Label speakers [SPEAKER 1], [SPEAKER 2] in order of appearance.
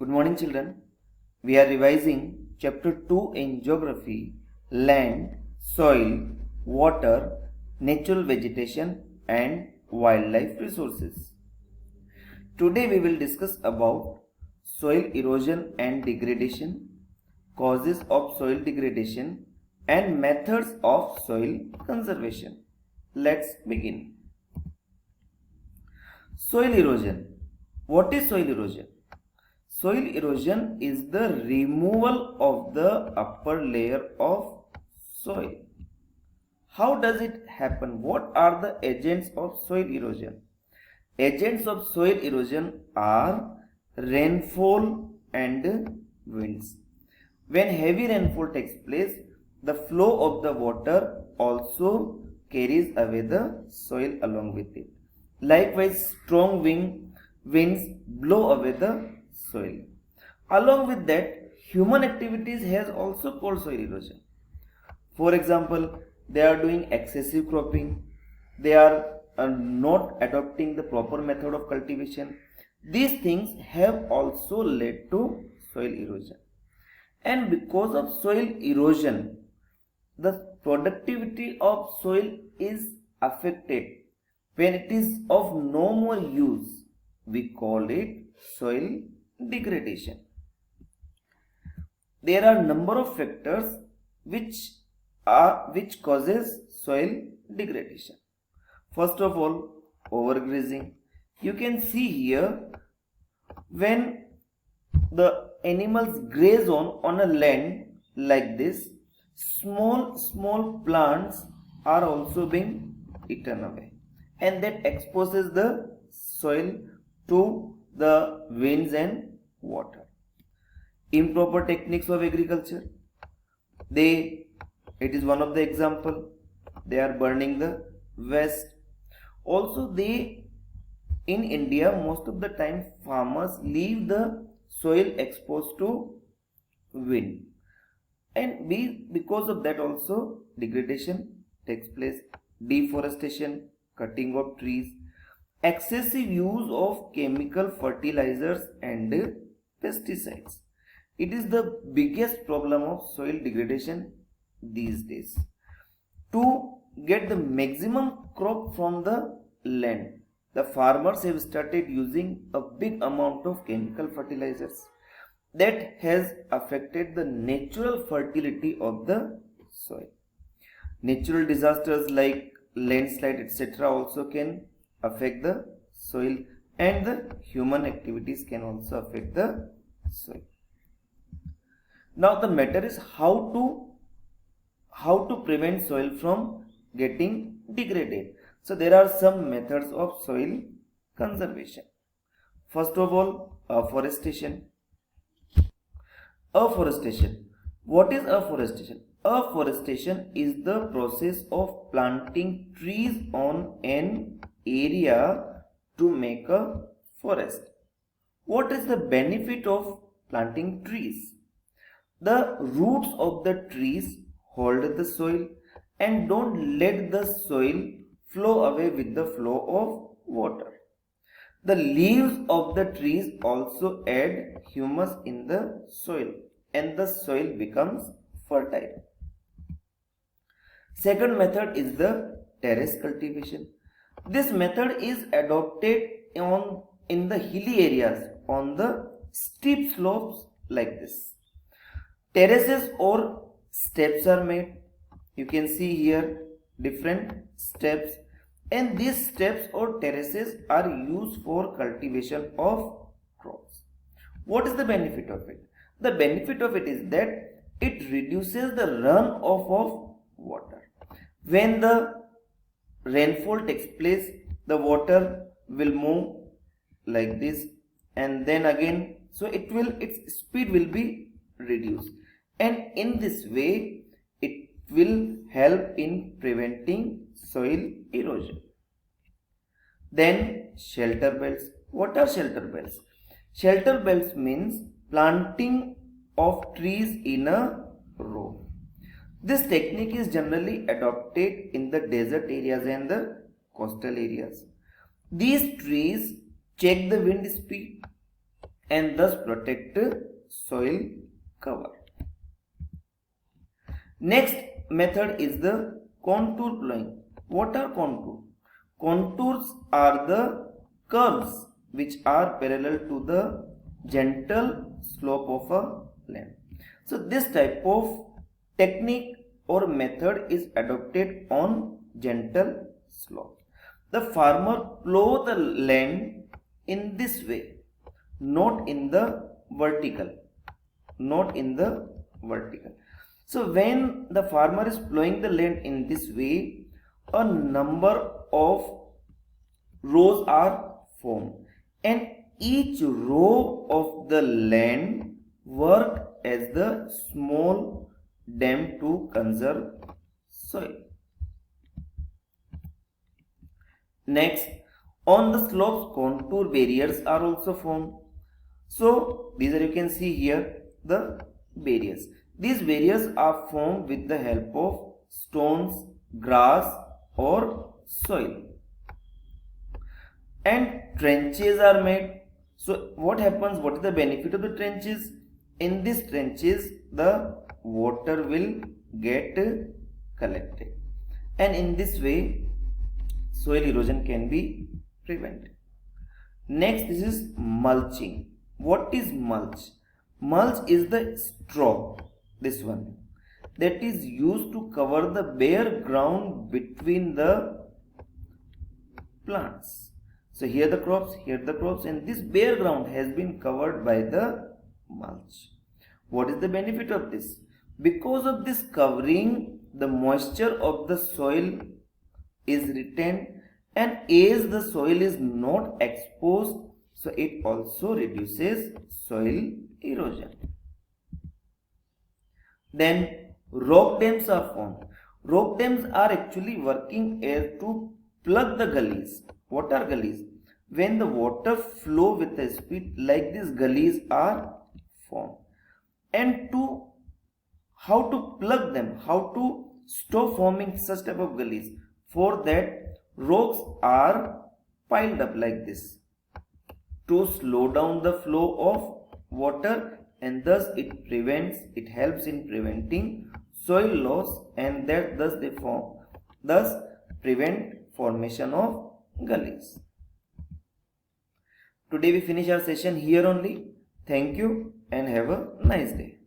[SPEAKER 1] Good morning, children. We are revising chapter 2 in geography: land, soil, water, natural vegetation, and wildlife resources. Today we will discuss about soil erosion and degradation, causes of soil degradation, and methods of soil conservation. Let's begin. Soil erosion. What is soil erosion? Soil erosion is the removal of the upper layer of soil. How does it happen? What are the agents of soil erosion? Agents of soil erosion are rainfall and winds. When heavy rainfall takes place, the flow of the water also carries away the soil along with it. Likewise, strong winds blow away the soil. Along with that, human activities has also caused soil erosion. For example, they are doing excessive cropping. They are not adopting the proper method of cultivation. These things have also led to soil erosion. And because of soil erosion, the productivity of soil is affected. When it is of no more use, we call it soil degradation. There are number of factors which causes soil degradation. First of all, overgrazing. You can see here, when the animals graze on a land like this, small plants are also being eaten away, and that exposes the soil to the winds and water. Improper techniques of agriculture. It is one of the example. They are burning the waste. Also, in India, most of the time farmers leave the soil exposed to wind, and because of that also degradation takes place. Deforestation, cutting of trees, excessive use of chemical fertilizers and pesticides. It is the biggest problem of soil degradation these days. To get the maximum crop from the land, the farmers have started using a big amount of chemical fertilizers. That has affected the natural fertility of the soil. Natural disasters like landslide, etc. also can affect the soil, and the human activities can also affect the soil. Now the matter is how to prevent soil from getting degraded. So there are some methods of soil conservation. First of all, afforestation. Afforestation. What is afforestation? Afforestation is the process of planting trees on an area to make a forest. What is the benefit of planting trees? The roots of the trees hold the soil and don't let the soil flow away with the flow of water. The leaves of the trees also add humus in the soil, and the soil becomes fertile. Second method is the terrace cultivation. This method is adopted in the hilly areas on the steep slopes like this. Terraces or steps are made. You can see here different steps, and these steps or terraces are used for cultivation of crops. What is the benefit of it? The benefit of it is that it reduces the runoff of water. When the rainfall takes place, the water will move like this, and then again, so its speed will be reduced, and in this way it will help in preventing soil erosion. Then shelter belts. What are shelter belts? Shelter belts means planting of trees in a row. This technique is generally adopted in the desert areas and the coastal areas. These trees check the wind speed and thus protect soil cover. Next method is the contour plowing. What are contours? Contours are the curves which are parallel to the gentle slope of a land. So this type of technique or method is adopted on gentle slope. The farmer plow the land in this way, not in the vertical. So when the farmer is plowing the land in this way, a number of rows are formed, and each row of the land work as the small dam to conserve soil. Next, on the slopes, contour barriers are also formed. So these are, you can see here, the barriers. These barriers are formed with the help of stones, grass or soil. And trenches are made. So what happens? What is the benefit of the trenches? In these trenches, the water will get collected, and in this way soil erosion can be prevented. Next, this is mulching. What is mulch? Mulch is the straw, this one, that is used to cover the bare ground between the plants. So here the crops, and this bare ground has been covered by the mulch. What is the benefit of this? Because of this covering, the moisture of the soil is retained, and as the soil is not exposed, so it also reduces soil erosion. Then rock dams are formed. Rock dams are actually working as to plug the gullies. What are gullies? When the water flow with a speed, like this, gullies are formed. And how to plug them, how to stop forming such type of gullies? For that, rocks are piled up like this to slow down the flow of water, and thus it helps in preventing soil loss, and that thus prevent formation of gullies. Today we finish our session here only. Thank you and have a nice day.